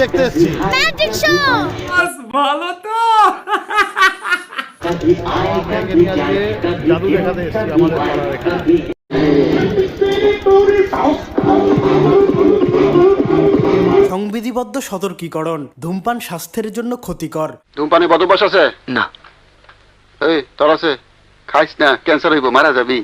দেখতে এসেছি। Magic show. ভালো তো। আপনাকে নিয়ে আজকে জাদু দেখাতে এসেছি আমাদের পাড়ার এখানে। সংবিধিবদ্ধ সতর্কীকরণ, ধূমপান স্বাস্থ্যের জন্য ক্ষতিকর। ধূমপানে বদ অভ্যাস আছে না? এই তোর আছে? খাইস না, ক্যান্সার হইব, মারা যাবি।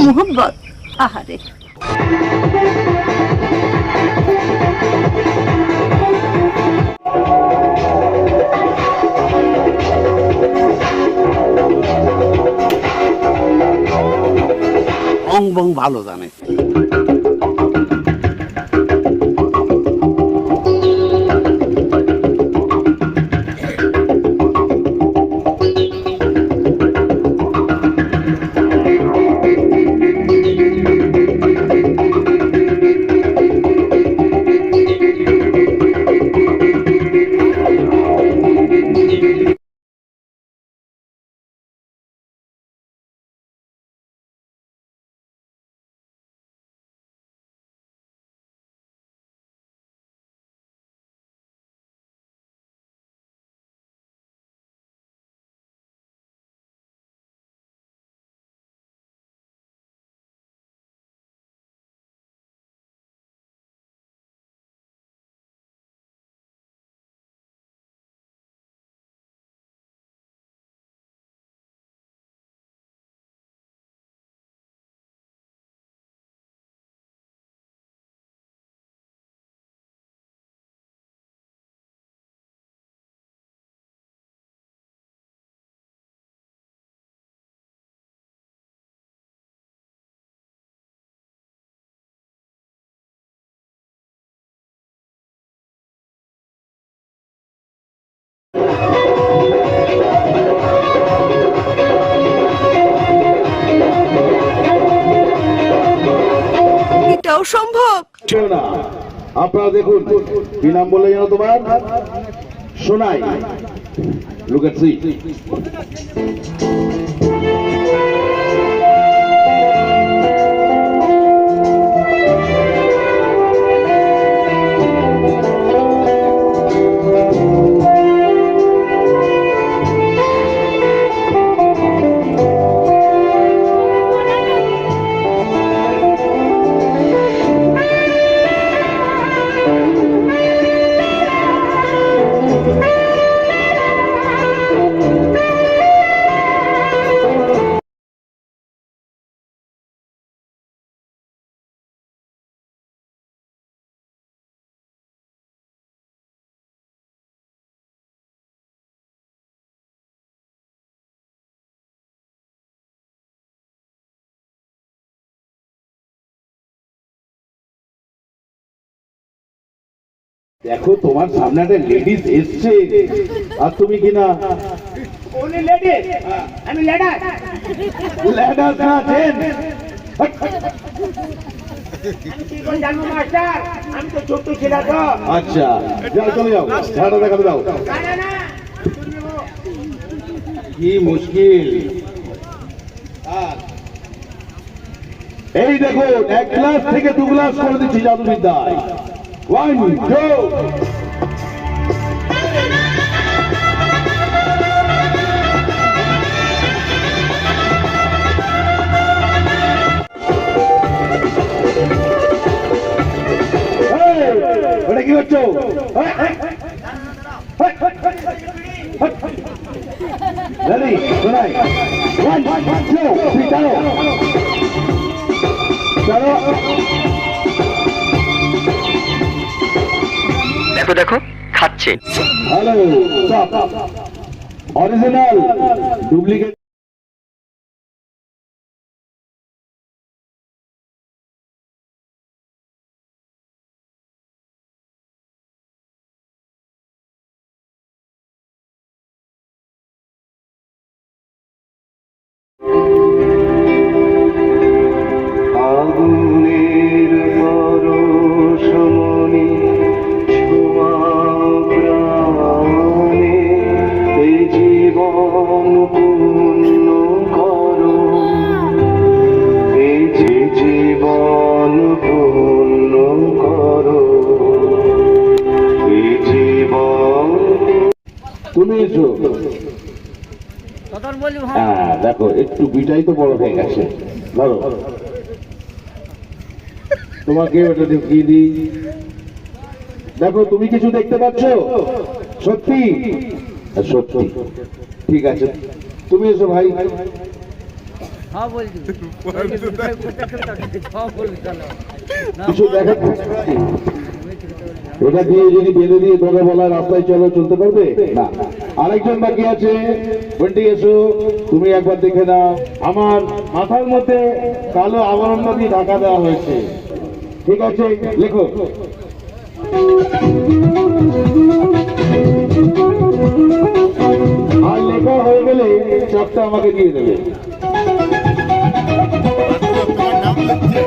মোহব্বত আহারে। অং বং ভালো জানে। এটাও সম্ভব। না, আপনারা দেখুন কি নাম বললে যেন তোমার? সোনাই। Look at sea. দেখো তোমার সামনে একটা লেডিস এসছে আর তুমি কিনা উনি লেডি, আমি লেডার। লেডাস না জেন। জানো মাস্টার, আমি তো ছোট্ট ছিলাম তো। আচ্ছা যাও চলে যাও, ঝাড়া দেখাতে দাও। না না, কি মুশকিল। এই দেখুন 1 গ্লাস থেকে 2 গ্লাস করে দিচ্ছি জাদুবিদ্যায়। 1 2 ওটা কি করছো? রেডি শোনাই। 1 2 3 চলো চলো। দেখো দেখো খাচ্ছে। হ্যালো অরিজিনাল ডুপ্লিকেট তুমি এসো। হ্যাঁ দেখো একটু বিটাই তো বড় হয়ে গেছে, ধরো তোমাকে ওটা ঢুকিয়ে দিই। দেখো তুমি কিছু দেখতে পাচ্ছ? সত্যি? সত্যি, ঠিক আছে তুমি এসো ভাই। কিছু দেখা, এটা দিয়ে যদি বেঁধে দিয়ে তোকে বলা রাস্তায় চলো, চলতে পারবে না? আরেকজন বাকি আছে, বন্টি এসো, তুমি একবার দেখে নাও। আমার মাথার মধ্যে কালো আবরণ দিয়ে ঢাকা দেওয়া হয়েছে, ঠিক আছে? লেখো। আর লেখা হয়ে গেলে চকটা আমাকে দিয়ে দেবে। তোমার নাম লিখছে?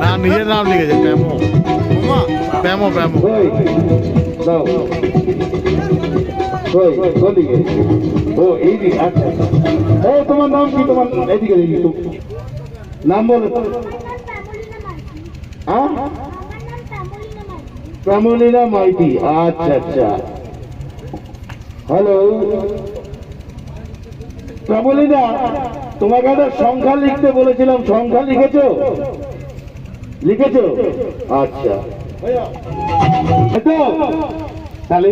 না নিজের নাম লিখেছে, প্যামো। প্যামো প্যামো। ওই দাও, ওই কোনদিকে? ও এইদিকে, আচ্ছা। ও তোমার নাম কি? তোমার এইদিকে দেখি তো, নাম বলো। হ্যাঁ, প্রামলিনা মাইতি, আচ্ছা আচ্ছা। হ্যালো প্রামলিনা, তোমাকে একটা সংখ্যা লিখতে বলেছিলাম, সংখ্যা লিখেছো? লিখেছো? আচ্ছা, তাহলে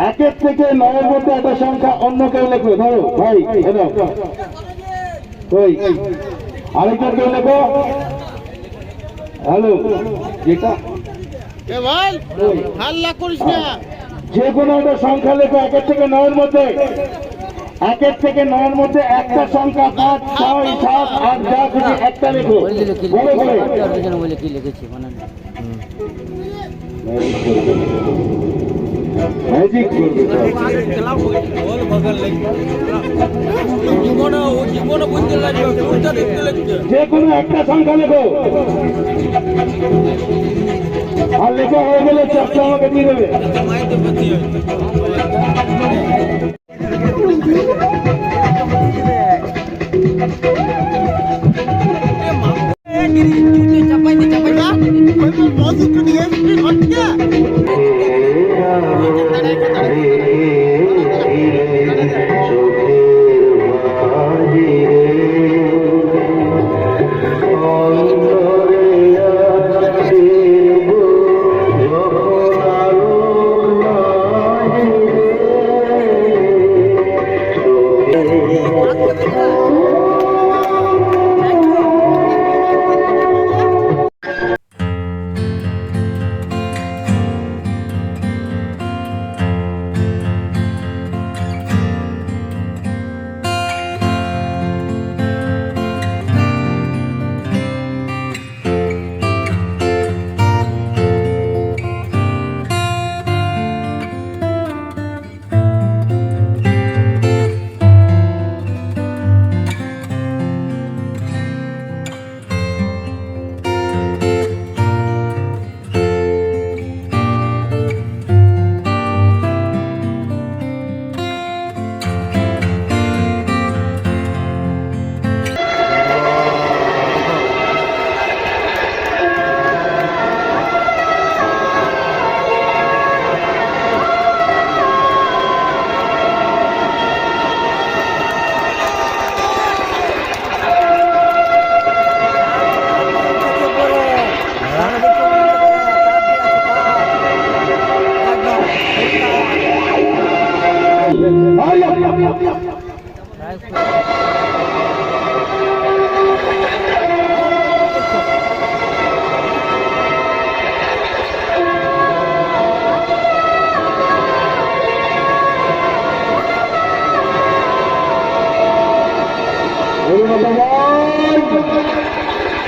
1 থেকে 9 এর মধ্যে একটা সংখ্যা অন্য কেউ লেখো। ধরো ভাই, ওই আরেকটা কেউ লেখো। হ্যালো, যেটা যে কোনো একটা সংখ্যা লেখো 1 থেকে 9 এর মধ্যে। 1 থেকে 9 এর মধ্যে একটা সংখ্যা, 5, 6, 7, 8 যা খুশি একটা লেখো। বলে বলে ম্যাজিক করবে। যে কোনো একটা সংখ্যা লেখো, আর লেখা হয়ে গেলে চাপটা আমাকে দিয়ে দেবে।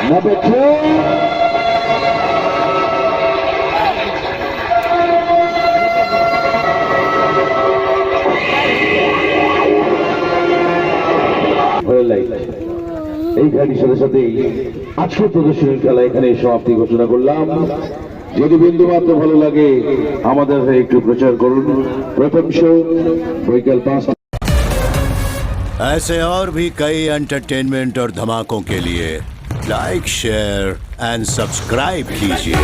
Number 2. এই গাড়ির সাথে সাথে আজকের প্রদর্শনীর খেলা এখানে সমাপ্তি ঘোষণা করলাম। যদি বিন্দু মাত্র ভালো লাগে আমাদের হয়ে একটু প্রচার করুন। প্রথম শো বৈকাল 5। ऐसे और भी कई एंटरटेनमेंट और धमाकों के लिए लाइक शेयर एंड सब्सक्राइब कीजिए।